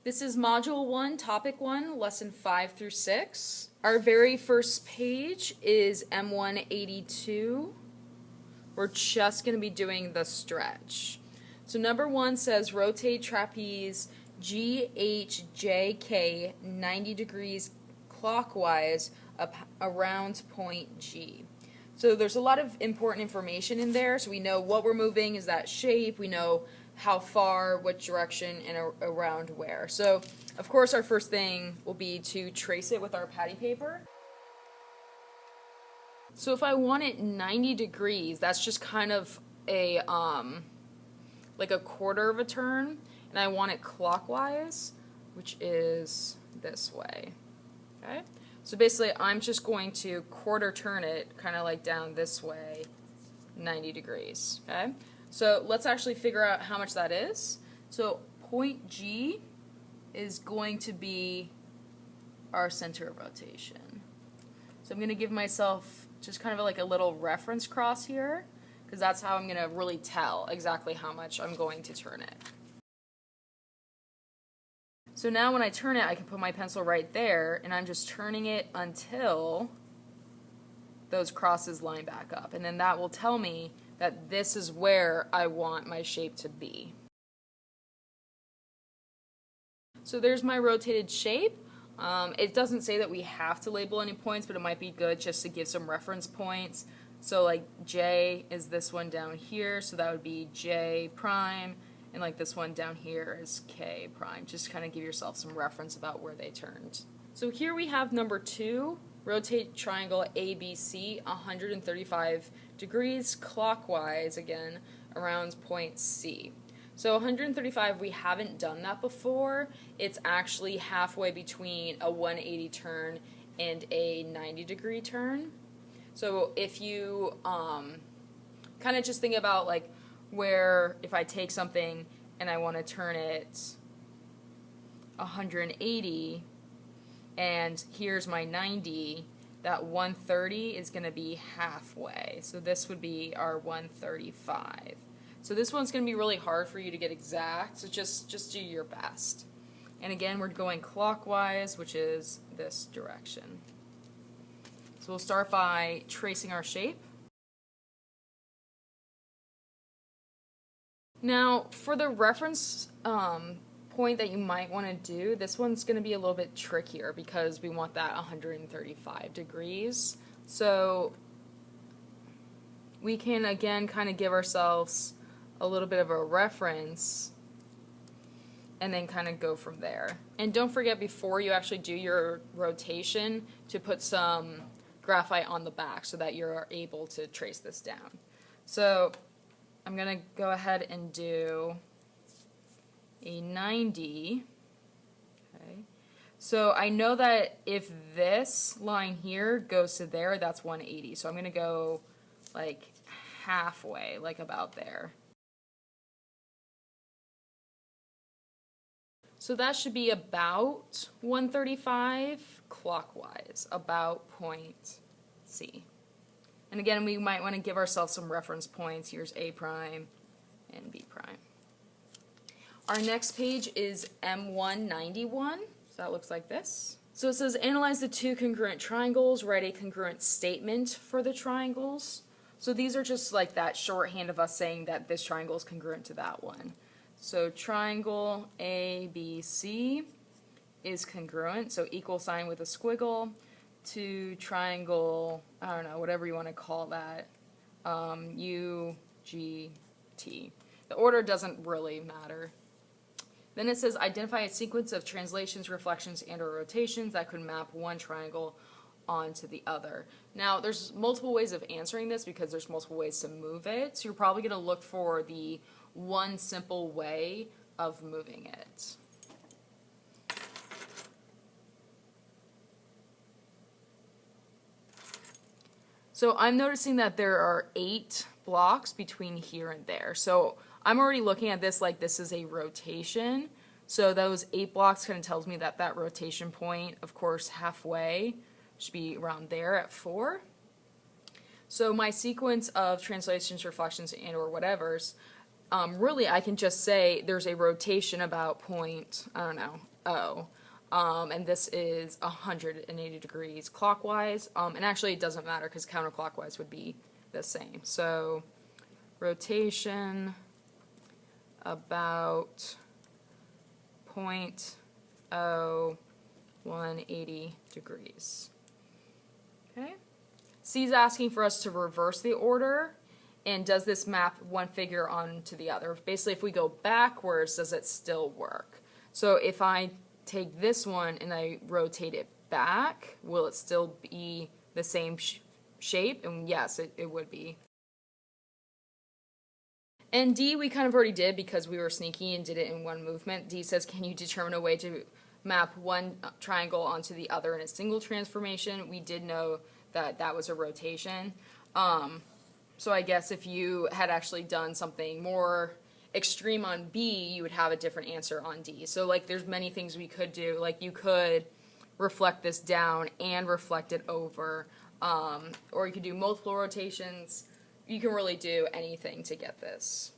This is Module 1, Topic 1, Lesson 5 through 6. Our very first page is M1-82. We're just going to be doing the stretch. So number 1 says rotate trapeze GHJK 90 degrees clockwise around point G. So there's a lot of important information in there. So we know what we're moving is that shape. We know how far, what direction, and around where. So, of course, our first thing will be to trace it with our patty paper. So if I want it 90 degrees, that's just kind of a, like a quarter of a turn, and I want it clockwise, which is this way, okay? So basically, I'm just going to quarter turn it, kind of like down this way, 90 degrees, okay? So let's actually figure out how much that is. So point G is going to be our center of rotation. So I'm going to give myself just kind of like a little reference cross here, because that's how I'm going to really tell exactly how much I'm going to turn it. So now when I turn it, I can put my pencil right there, and I'm just turning it until those crosses line back up. And then that will tell me that this is where I want my shape to be. So there's my rotated shape. It doesn't say that we have to label any points, but it might be good just to give some reference points. So like J is this one down here, so that would be J prime, and like this one down here is K prime. Just kind of give yourself some reference about where they turned. So here we have number 2. Rotate triangle ABC 135 degrees clockwise, again, around point C. So 135, we haven't done that before. It's actually halfway between a 180 turn and a 90 degree turn. So if you kind of just think about like where if I take something and I want to turn it 180, and here's my 90, that 130 is going to be halfway. So this would be our 135. So this one's going to be really hard for you to get exact, so just do your best. And again, we're going clockwise, which is this direction. So we'll start by tracing our shape. Now, for the reference point that you might want to do, this one's going to be a little bit trickier because we want that 135 degrees. So we can again kind of give ourselves a little bit of a reference and then kind of go from there. And don't forget, before you actually do your rotation, to put some graphite on the back so that you're able to trace this down. So I'm going to go ahead and do a 90. Okay. So I know that if this line here goes to there, that's 180. So I'm going to go like halfway, like about there. So that should be about 135 clockwise, about point C. And again, we might want to give ourselves some reference points. Here's A prime and B prime. Our next page is M1-91, so that looks like this. So it says, analyze the two congruent triangles, write a congruent statement for the triangles. So these are just like that shorthand of us saying that this triangle is congruent to that one. So triangle ABC is congruent, so equal sign with a squiggle, to triangle, I don't know, whatever you want to call that, UGT. The order doesn't really matter. Then it says identify a sequence of translations, reflections, and or rotations that could map one triangle onto the other. Now, there's multiple ways of answering this because there's multiple ways to move it. So you're probably going to look for the one simple way of moving it. So I'm noticing that there are 8 blocks between here and there. So I'm already looking at this like this is a rotation. So those 8 blocks kind of tells me that that rotation point, of course, halfway should be around there at 4. So my sequence of translations, reflections, and or whatevers, really I can just say there's a rotation about point, I don't know, O. And this is 180 degrees clockwise. And actually it doesn't matter because counterclockwise would be the same. So rotation about 0.0 180 degrees. Okay. C is asking for us to reverse the order. And does this map one figure onto the other? Basically, if we go backwards, does it still work? So if I take this one and I rotate it back, will it still be the same shape? And yes, it would be. And D we kind of already did because we were sneaky and did it in one movement. D says, can you determine a way to map one triangle onto the other in a single transformation? We did know that that was a rotation. So I guess if you had actually done something more extreme on B, you would have a different answer on D. So like there's many things we could do. Like you could reflect this down and reflect it over. Or you could do multiple rotations. You can really do anything to get this.